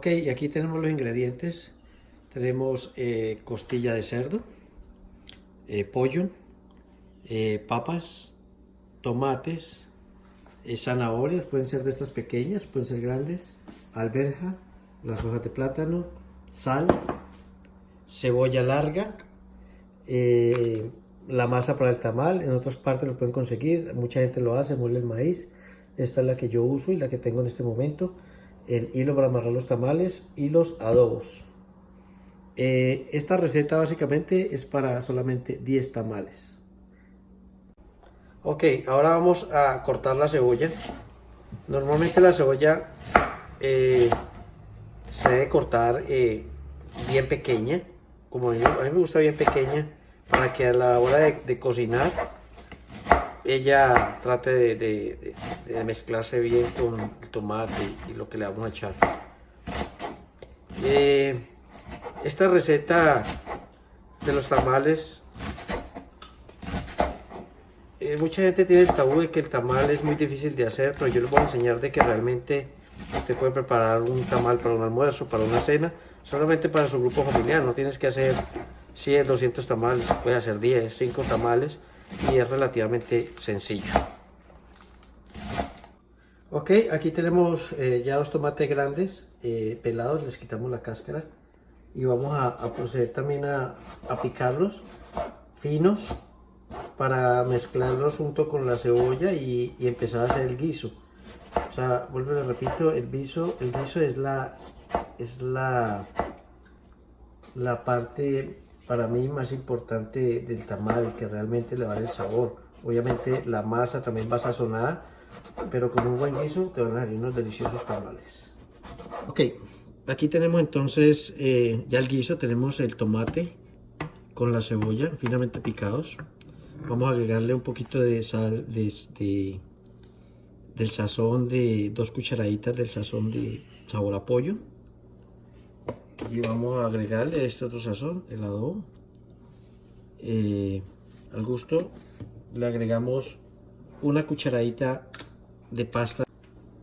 Ok, y aquí tenemos los ingredientes. Tenemos costilla de cerdo, pollo, papas, tomates, zanahorias, pueden ser de estas pequeñas, pueden ser grandes, alberja, las hojas de plátano, sal, cebolla larga, la masa para el tamal. En otras partes lo pueden conseguir, mucha gente lo hace, muele el maíz. Esta es la que yo uso y la que tengo en este momento. El hilo para amarrar los tamales y los adobos. Esta receta básicamente es para solamente 10 tamales. Ok, ahora vamos a cortar la cebolla. Normalmente la cebolla se debe cortar bien pequeña, como a mí me gusta bien pequeña, para que a la hora de cocinar ella trate de mezclarse bien con el tomate y lo que le vamos a echar. Esta receta de los tamales, mucha gente tiene el tabú de que el tamal es muy difícil de hacer, pero yo les voy a enseñar de que realmente usted puede preparar un tamal para un almuerzo, para una cena, solamente para su grupo familiar. No tienes que hacer 100, 200 tamales, puedes hacer 10, 5 tamales y es relativamente sencillo. Ok, aquí tenemos ya dos tomates grandes, pelados, les quitamos la cáscara y vamos a proceder también a picarlos finos para mezclarlos junto con la cebolla y empezar a hacer el guiso. O sea, vuelvo y le repito, el guiso la parte para mí más importante del tamal, que realmente le va a dar el sabor. Obviamente la masa también va sazonada, pero con un buen guiso te van a salir unos deliciosos tamales. Ok, aquí tenemos entonces ya el guiso, tenemos el tomate con la cebolla finamente picados. Vamos a agregarle un poquito de sal, del sazón, de 2 cucharaditas del sazón de sabor a pollo. Y vamos a agregarle este otro sazón, el adobo. Al gusto le agregamos una cucharadita de pasta.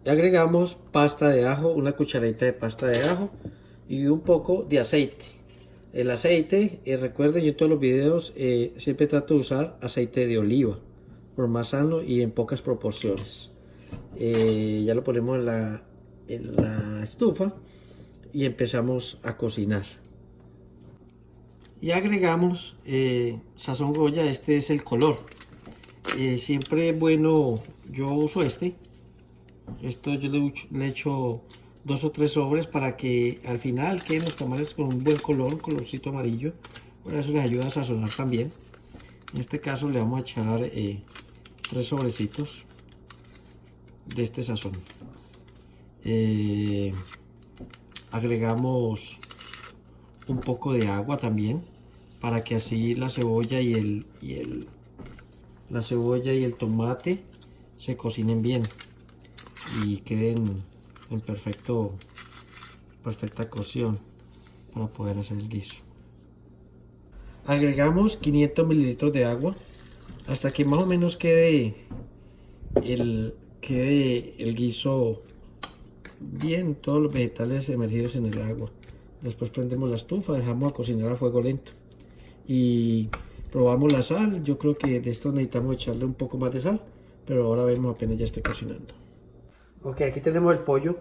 Le agregamos pasta de ajo, una cucharadita de pasta de ajo y un poco de aceite. El aceite, recuerden, yo en todos los videos siempre trato de usar aceite de oliva, por más sano y en pocas proporciones. Ya lo ponemos en la estufa y empezamos a cocinar. Y agregamos sazón Goya, este es el color. Siempre es bueno, yo uso esto yo le echo 2 o 3 sobres para que al final queden los tamales con un buen color, un colorcito amarillo. Por eso les ayuda a sazonar también. En este caso le vamos a echar 3 sobrecitos de este sazón. Agregamos un poco de agua también para que así la cebolla y el tomate se cocinen bien y queden en perfecta cocción para poder hacer el guiso. Agregamos 500 mililitros de agua hasta que más o menos quede el guiso bien, todos los vegetales emergidos en el agua. Después prendemos la estufa, dejamos a cocinar a fuego lento y probamos la sal. Yo creo que de esto necesitamos echarle un poco más de sal, pero ahora vemos apenas ya esté cocinando. Ok, aquí tenemos el pollo.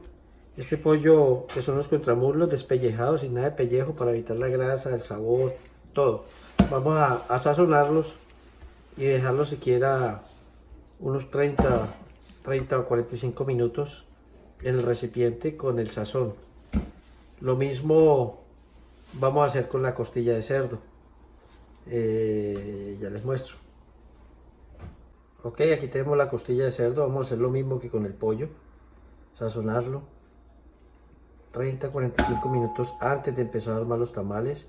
Este pollo que son los contramuslos despellejados, sin nada de pellejo, para evitar la grasa, el sabor, todo. Vamos a sazonarlos y dejarlos siquiera unos 30 o 45 minutos en el recipiente con el sazón. Lo mismo vamos a hacer con la costilla de cerdo. Ya les muestro. Ok, aquí tenemos la costilla de cerdo. Vamos a hacer lo mismo que con el pollo. Sazonarlo 30-45 minutos antes de empezar a armar los tamales.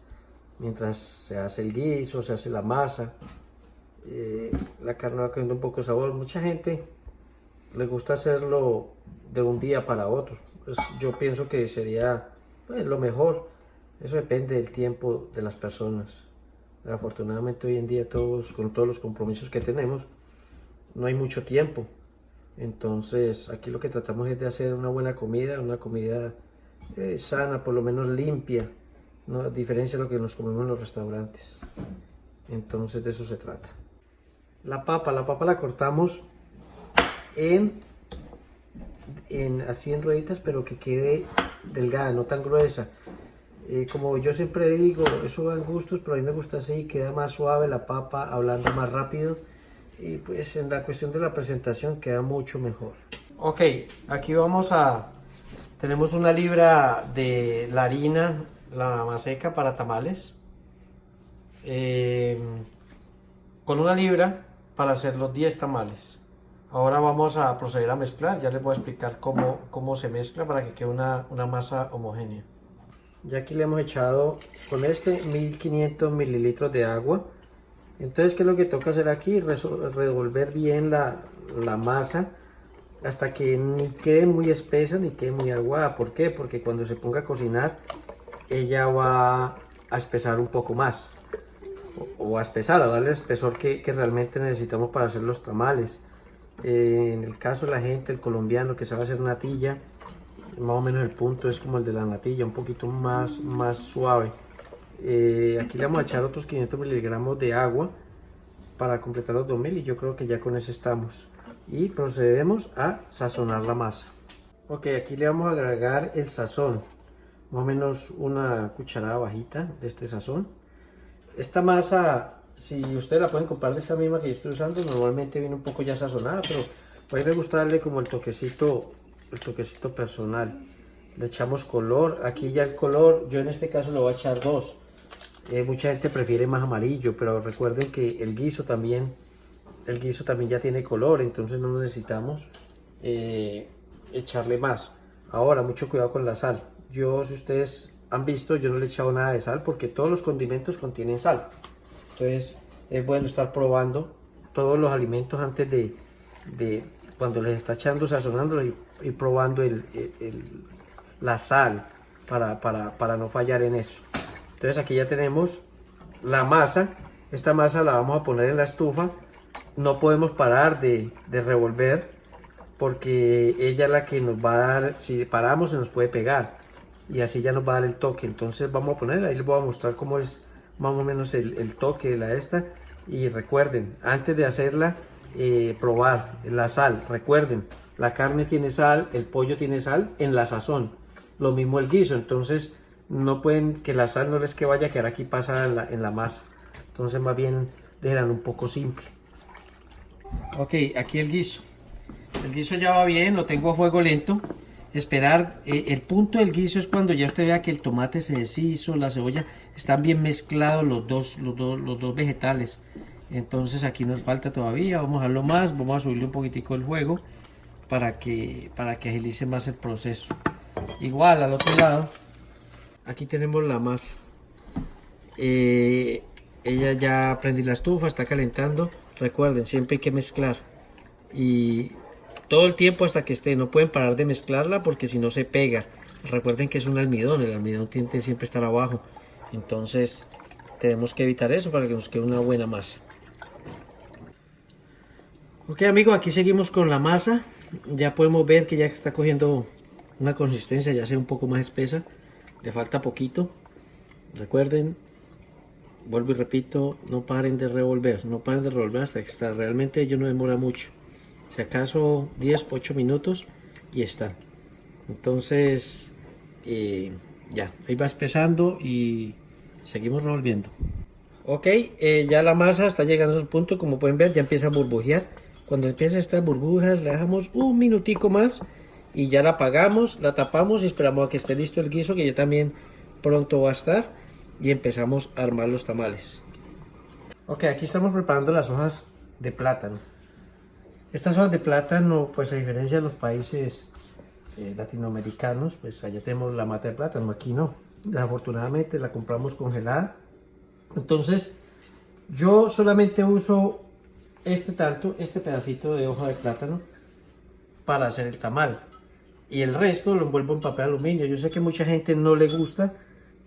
Mientras se hace el guiso, se hace la masa. La carne va cogiendo un poco de sabor. Mucha gente le gusta hacerlo de un día para otro. Pues yo pienso que sería lo mejor. Eso depende del tiempo de las personas. Afortunadamente hoy en día con todos los compromisos que tenemos, no hay mucho tiempo. Entonces aquí lo que tratamos es de hacer una buena comida, una comida sana, por lo menos limpia, ¿no? A diferencia de lo que nos comemos en los restaurantes. Entonces de eso se trata. La papa la cortamos así en rueditas, pero que quede delgada, no tan gruesa. Como yo siempre digo, eso va en gustos, pero a mí me gusta así, queda más suave la papa, hablando más rápido. Y pues en la cuestión de la presentación queda mucho mejor. Ok, aquí tenemos 1 libra de la harina, la maseca para tamales. Con 1 libra para hacer los 10 tamales. Ahora vamos a proceder a mezclar, ya les voy a explicar cómo se mezcla para que quede una masa homogénea. Ya aquí le hemos echado con 1500 mililitros de agua. Entonces, ¿qué es lo que toca hacer aquí? Revolver bien la masa hasta que ni quede muy espesa ni quede muy aguada. ¿Por qué? Porque cuando se ponga a cocinar, ella va a espesar un poco más. O a espesar, a darle el espesor que realmente necesitamos para hacer los tamales. En el caso de la gente, el colombiano que sabe hacer natilla, más o menos el punto es como el de la natilla, un poquito más suave. Aquí le vamos a echar otros 500 miligramos de agua para completar los 2000 y yo creo que ya con eso estamos. Y procedemos a sazonar la masa. Ok, aquí le vamos a agregar el sazón, más o menos 1 cucharada bajita de este sazón. Esta masa, si ustedes la pueden comprar de esta misma que yo estoy usando, normalmente viene un poco ya sazonada, pero a mí me gusta darle como el toquecito personal. Le echamos color, aquí ya el color, yo en este caso le voy a echar 2. Mucha gente prefiere más amarillo, pero recuerden que el guiso también ya tiene color, entonces no necesitamos echarle más. Ahora, mucho cuidado con la sal. Si ustedes han visto, yo no le he echado nada de sal porque todos los condimentos contienen sal. Entonces es bueno estar probando todos los alimentos antes de cuando les está echando, sazonándolos y probando la sal para no fallar en eso. Entonces aquí ya tenemos la masa. Esta masa la vamos a poner en la estufa. No podemos parar de revolver porque ella es la que nos va a dar, si paramos se nos puede pegar y así ya nos va a dar el toque. Entonces vamos a poner, ahí les voy a mostrar cómo es más o menos el toque de la esta. Y recuerden, antes de hacerla, probar la sal. Recuerden, la carne tiene sal, el pollo tiene sal en la sazón. Lo mismo el guiso, entonces no pueden, que la sal no les que vaya a quedar aquí pasada en la masa. Entonces más bien dejan un poco simple. Ok, aquí el guiso. El guiso ya va bien, lo tengo a fuego lento. Esperar, el punto del guiso es cuando ya usted vea que el tomate se deshizo, la cebolla, están bien mezclados los dos vegetales. Entonces aquí nos falta todavía, vamos a dejarlo más, vamos a subirle un poquitico el fuego para que agilice más el proceso. Igual al otro lado, aquí tenemos la masa. Ella ya prendí la estufa, está calentando. Recuerden, siempre hay que mezclar y todo el tiempo hasta que esté, no pueden parar de mezclarla porque si no se pega. Recuerden que es un almidón, el almidón tiende siempre a estar abajo, entonces tenemos que evitar eso para que nos quede una buena masa. Ok amigos, aquí seguimos con la masa. Ya podemos ver que ya está cogiendo una consistencia, ya sea un poco más espesa, le falta poquito. Recuerden, vuelvo y repito, no paren de revolver, hasta que está. Realmente ello no demora mucho, si acaso 10-8 minutos y está. Entonces ya, ahí va espesando y seguimos revolviendo. Ok, ya la masa está llegando a su punto, como pueden ver ya empieza a burbujear. Cuando empieza estas burbujas le dejamos un minutico más y ya la apagamos, la tapamos y esperamos a que esté listo el guiso, que ya también pronto va a estar, y empezamos a armar los tamales. Ok, aquí estamos preparando las hojas de plátano. Estas hojas de plátano, pues a diferencia de los países latinoamericanos, pues allá tenemos la mata de plátano, aquí no. Desafortunadamente la compramos congelada. Entonces yo solamente uso este pedacito de hoja de plátano para hacer el tamal. Y el resto lo envuelvo en papel aluminio. Yo sé que mucha gente no le gusta,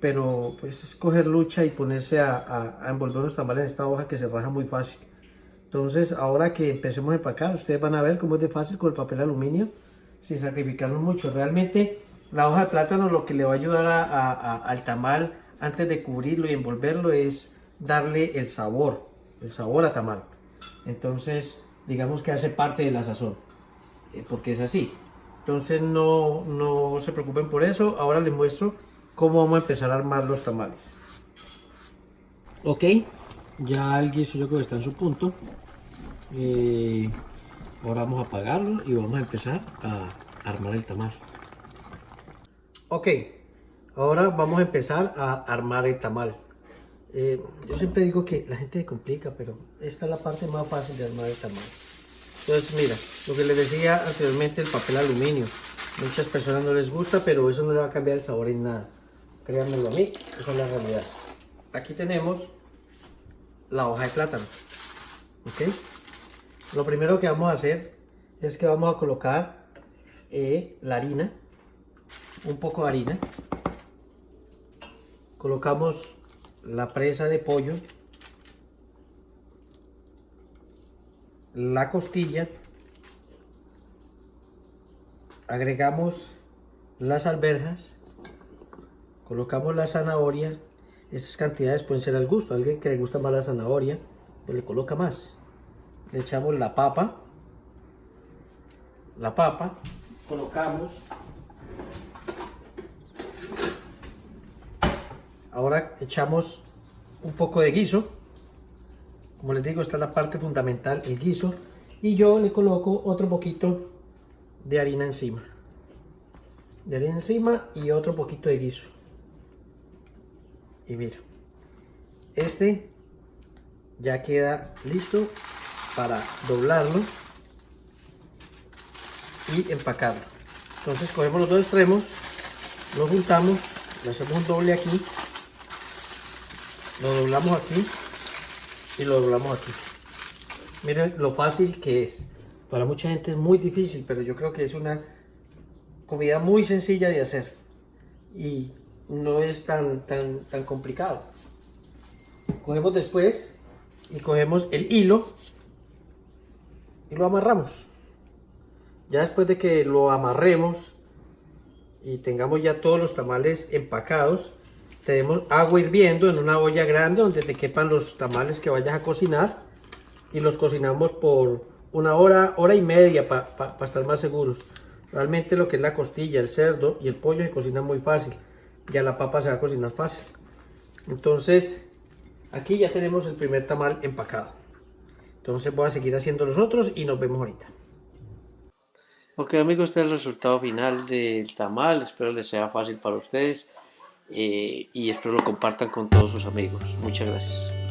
pero pues es coger lucha y ponerse a envolver los tamales en esta hoja que se raja muy fácil. Entonces ahora que empecemos a empacar, ustedes van a ver cómo es de fácil con el papel aluminio, sin sacrificarnos mucho. Realmente La hoja de plátano lo que le va a ayudar al tamal antes de cubrirlo y envolverlo es darle el sabor a tamal. Entonces, digamos que hace parte de la sazón, porque es así. Entonces no se preocupen por eso. Ahora les muestro cómo vamos a empezar a armar los tamales. Ok, ya el guiso yo creo que está en su punto. Ahora vamos a apagarlo y vamos a empezar a armar el tamal. Ok, ahora vamos a empezar a armar el tamal. Yo siempre digo que la gente se complica, pero esta es la parte más fácil de armar el tamal. Entonces mira, lo que les decía anteriormente, el papel aluminio. Muchas personas no les gusta, pero eso no le va a cambiar el sabor en nada. Créanmelo a mí, esa es la realidad. Aquí tenemos la hoja de plátano. ¿Ok? Lo primero que vamos a hacer es que vamos a colocar la harina, un poco de harina. Colocamos la presa de pollo, la costilla, agregamos las alberjas, colocamos la zanahoria. Estas cantidades pueden ser al gusto. A alguien que le gusta más la zanahoria, pues le coloca más. Le echamos la papa, colocamos. Ahora echamos un poco de guiso. Como les digo, esta es la parte fundamental, el guiso. Y yo le coloco otro poquito de harina encima. Y otro poquito de guiso. Y mira, este ya queda listo para doblarlo y empacarlo. Entonces cogemos los dos extremos, lo juntamos, le hacemos un doble aquí, lo doblamos aquí y lo doblamos aquí. Miren lo fácil que es. Para mucha gente es muy difícil, pero yo creo que es una comida muy sencilla de hacer y no es tan complicado. Cogemos después y cogemos el hilo y lo amarramos. Ya después de que lo amarremos y tengamos ya todos los tamales empacados, tenemos agua hirviendo en una olla grande donde te quepan los tamales que vayas a cocinar y los cocinamos por una hora, hora y media para estar más seguros. Realmente lo que es la costilla, el cerdo y el pollo se cocina muy fácil. Ya la papa se va a cocinar fácil. Entonces, aquí ya tenemos el primer tamal empacado. Entonces voy a seguir haciendo los otros y nos vemos ahorita. Ok amigos, este es el resultado final del tamal. Espero les sea fácil para ustedes y espero lo compartan con todos sus amigos. Muchas gracias.